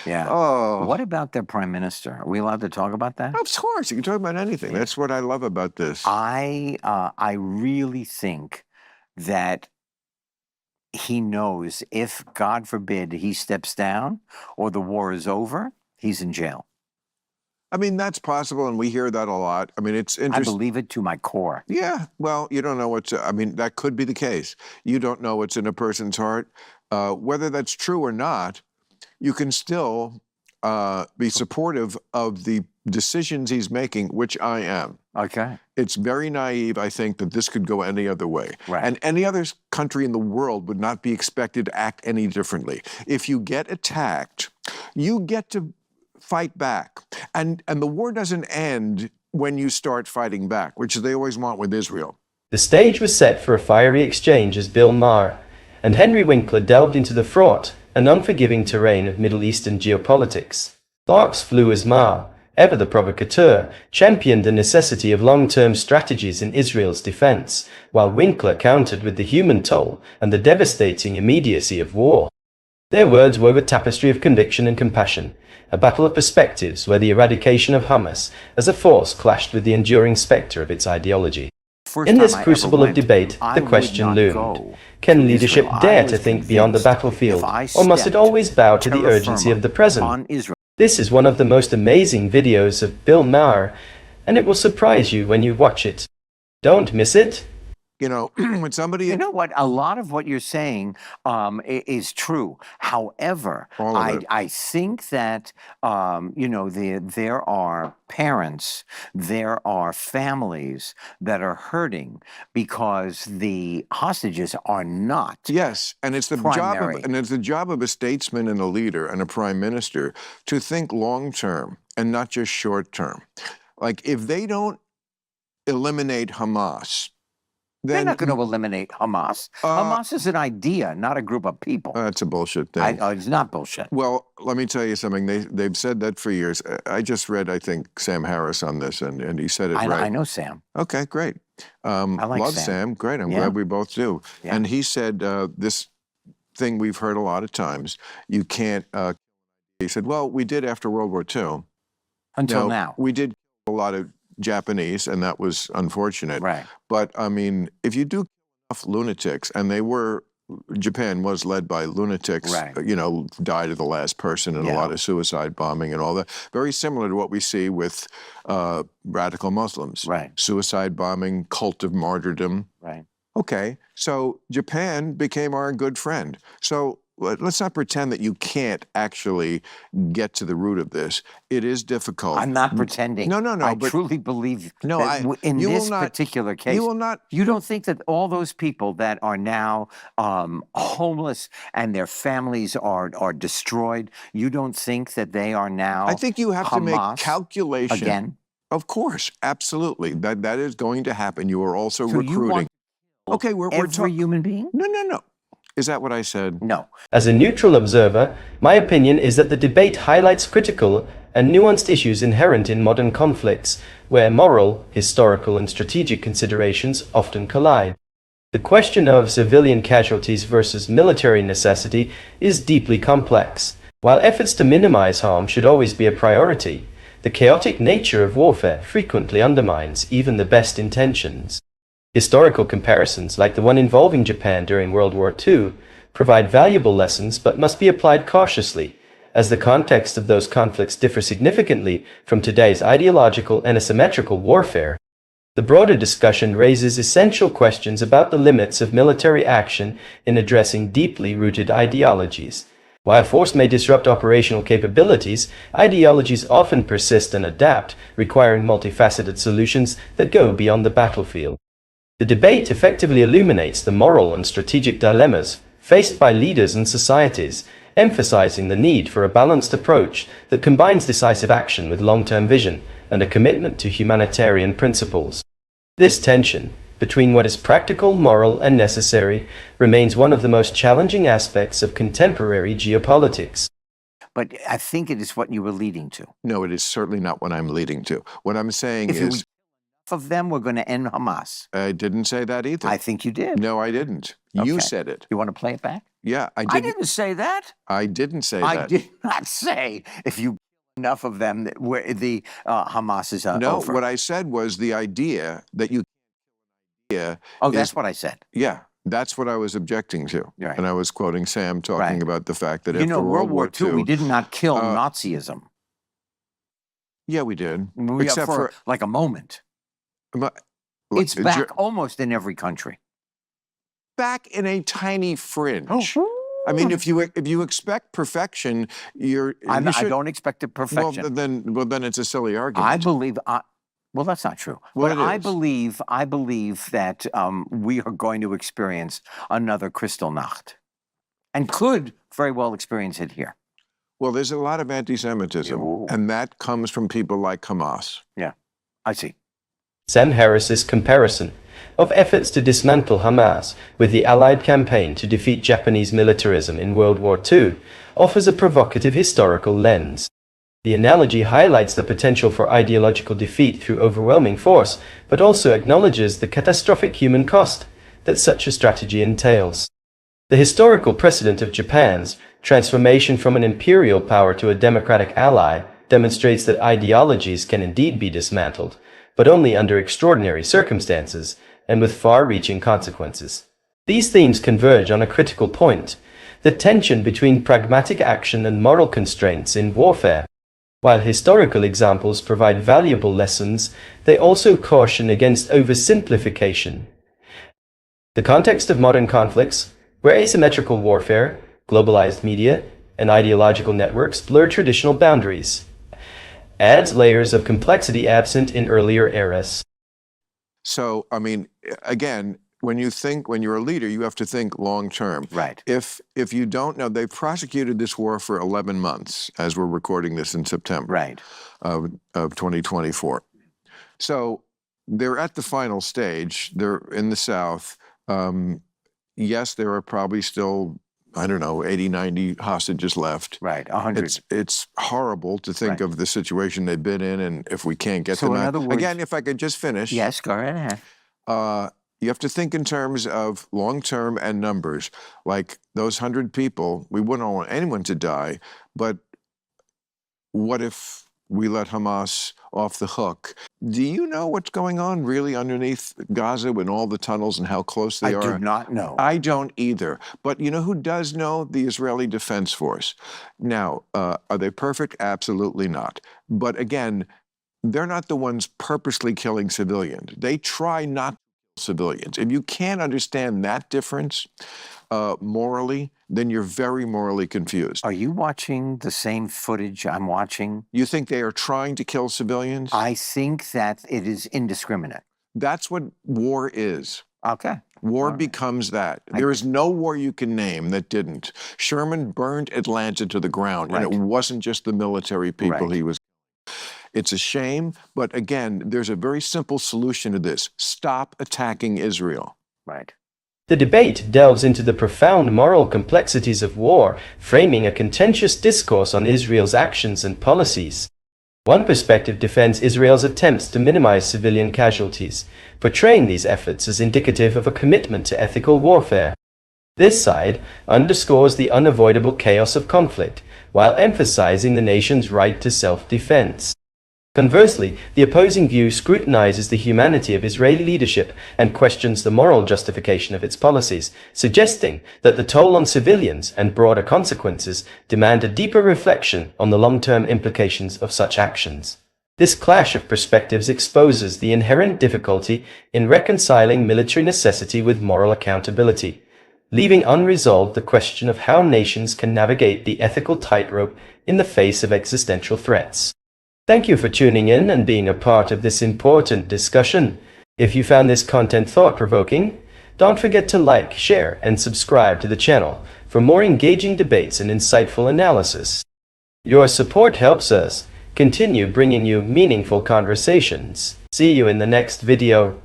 Yeah. Oh, What about their prime minister? Are we allowed to talk about that? of course, you can talk about anything. Yeah. That's what I love about this. I really think that he knows if, God forbid, he steps down or the war is over, he's in jail. I mean, that's possible, and we hear that a lot. I mean, it's I interesting. believe it to my core. Yeah, well, you don't know what's, I mean, that could be the case. You don't know what's in a person's heart. Whether that's true or not, you can still be supportive of the decisions he's making, which I am. Okay. It's very naive, I think, that this could go any other way. Right. And any other country in the world would not be expected to act any differently. If you get attacked, you get to fight back. And the war doesn't end when you start fighting back, which they always want with Israel. The stage was set for a fiery exchange as Bill Maher and Henry Winkler delved into the fraught and unforgiving terrain of Middle Eastern geopolitics. Sparks flew as Maher, ever the provocateur, championed the necessity of long-term strategies in Israel's defense, while Winkler countered with the human toll and the devastating immediacy of war. Their words wove a tapestry of conviction and compassion, a battle of perspectives where the eradication of Hamas as a force clashed with the enduring specter of its ideology. In this crucible of debate, the question loomed: can leadership dare to think beyond the battlefield, or must it always bow to the urgency of the present? This is one of the most amazing videos of Bill Maher, and it will surprise you when you watch it. Don't miss it. You know, when somebody... You know what? A lot of what you're saying is true. However, I think that, you know, there are parents, there are families that are hurting because the hostages are not. Yes, and it's the job of a statesman and a leader and a prime minister to think long term and not just short term. Like, if they don't eliminate Hamas, they're not going to eliminate Hamas. Hamas is an idea, not a group of people. That's a bullshit thing. It's not bullshit. Well, let me tell you something. They've said that for years. I just read, I think, Sam Harris on this, and he said it right. I know Sam. Okay, great. I like love Sam. Great. I'm glad we both do. Yeah. And he said this thing we've heard a lot of times. You can't. He said, well, we did after World War II. Until now. We did a lot of Japanese, and that was unfortunate. Right. But I mean, if you do enough lunatics, and Japan was led by lunatics, right. You know, died of the last person and a lot of suicide bombing and all that. Very similar to what we see with radical Muslims. Right. Suicide bombing, cult of martyrdom. Right. Okay, so Japan became our good friend. So let's not pretend that you can't actually get to the root of this. It is difficult. I'm not pretending. No. I truly believe that in this particular case, you don't think that all those people that are now homeless and their families are destroyed, you don't think that they are now I think you have to make calculation. Again? Of course, absolutely. That is going to happen. You are also recruiting. Okay, we're every human being? No. Is that what I said? No. As a neutral observer, my opinion is that the debate highlights critical and nuanced issues inherent in modern conflicts, where moral, historical, and strategic considerations often collide. The question of civilian casualties versus military necessity is deeply complex. While efforts to minimize harm should always be a priority, the chaotic nature of warfare frequently undermines even the best intentions. Historical comparisons, like the one involving Japan during World War II, provide valuable lessons but must be applied cautiously, as the context of those conflicts differ significantly from today's ideological and asymmetrical warfare. The broader discussion raises essential questions about the limits of military action in addressing deeply rooted ideologies. While force may disrupt operational capabilities, ideologies often persist and adapt, requiring multifaceted solutions that go beyond the battlefield. The debate effectively illuminates the moral and strategic dilemmas faced by leaders and societies, emphasizing the need for a balanced approach that combines decisive action with long-term vision and a commitment to humanitarian principles. This tension between what is practical, moral, and necessary remains one of the most challenging aspects of contemporary geopolitics. But I think it is what you were leading to. No, it is certainly not what I'm leading to. What I'm saying is... of them, we're going to end Hamas. I didn't say that either. I think you did. No, I didn't. Okay. You said it. You want to play it back? Yeah, I I didn't. didn't say that. I didn't say I that. did not say if you enough of them that where the Hamas is No, over. what I said was the idea that you. Oh, is- that's what I said. Yeah, that's what I was objecting to. Right. And I was quoting Sam talking Right. about the fact that You after know, World War II, we did not kill uh, Nazism. Yeah, we did. We, Except for like a moment. but- It's Ger- back almost in every country. back in a tiny fringe. Oh. I mean, if you expect perfection, you I should. don't expect a perfection. Well, then it's a silly argument. I believe. Well, that's not true. Well, but it I is. believe that we are going to experience another Kristallnacht, and could very well experience it here. Well, there's a lot of anti-Semitism, Ooh. and that comes from people like Hamas. Yeah, I see. Sam Harris's comparison of efforts to dismantle Hamas with the Allied campaign to defeat Japanese militarism in World War II offers a provocative historical lens. The analogy highlights the potential for ideological defeat through overwhelming force, but also acknowledges the catastrophic human cost that such a strategy entails. The historical precedent of Japan's transformation from an imperial power to a democratic ally demonstrates that ideologies can indeed be dismantled, but only under extraordinary circumstances and with far-reaching consequences. These themes converge on a critical point: the tension between pragmatic action and moral constraints in warfare. While historical examples provide valuable lessons, they also caution against oversimplification. The context of modern conflicts, where asymmetrical warfare, globalized media, and ideological networks blur traditional boundaries, adds layers of complexity absent in earlier eras. So, I mean, again, when you're a leader, you have to think long term. Right. If you don't know, they've prosecuted this war for 11 months, as we're recording this in September Right. of 2024. So they're at the final stage. They're in the South. Yes, there are probably still, I don't know, 80, 90 hostages left. Right. 100. It's horrible to think Right. of the situation they've been in, and if we can't get So them in out. other words- Again, if I could just finish. Yes, go right ahead. You have to think in terms of long-term and numbers. Like those 100 people, we wouldn't want anyone to die, but what if we let Hamas off the hook? Do you know what's going on really underneath Gaza in all the tunnels and how close they I are? do not know. I don't either. But you know who does know? The Israeli Defense Force. Now, are they perfect? Absolutely not. But again, they're not the ones purposely killing civilians. They try not to kill civilians. If you can't understand that difference morally, then you're very morally confused. Are you watching the same footage I'm watching? You think they are trying to kill civilians? I think that it is indiscriminate. That's what war is. Okay. War All right. becomes that. There is no war you can name that didn't. Sherman burned Atlanta to the ground, and it Right. wasn't just the military people Right. he was. It's a shame, but again, there's a very simple solution to this. Stop attacking Israel. Right. The debate delves into the profound moral complexities of war, framing a contentious discourse on Israel's actions and policies. One perspective defends Israel's attempts to minimize civilian casualties, portraying these efforts as indicative of a commitment to ethical warfare. This side underscores the unavoidable chaos of conflict, while emphasizing the nation's right to self-defense. Conversely, the opposing view scrutinizes the humanity of Israeli leadership and questions the moral justification of its policies, suggesting that the toll on civilians and broader consequences demand a deeper reflection on the long-term implications of such actions. This clash of perspectives exposes the inherent difficulty in reconciling military necessity with moral accountability, leaving unresolved the question of how nations can navigate the ethical tightrope in the face of existential threats. Thank you for tuning in and being a part of this important discussion. If you found this content thought-provoking, don't forget to like, share, and subscribe to the channel for more engaging debates and insightful analysis. Your support helps us continue bringing you meaningful conversations. See you in the next video.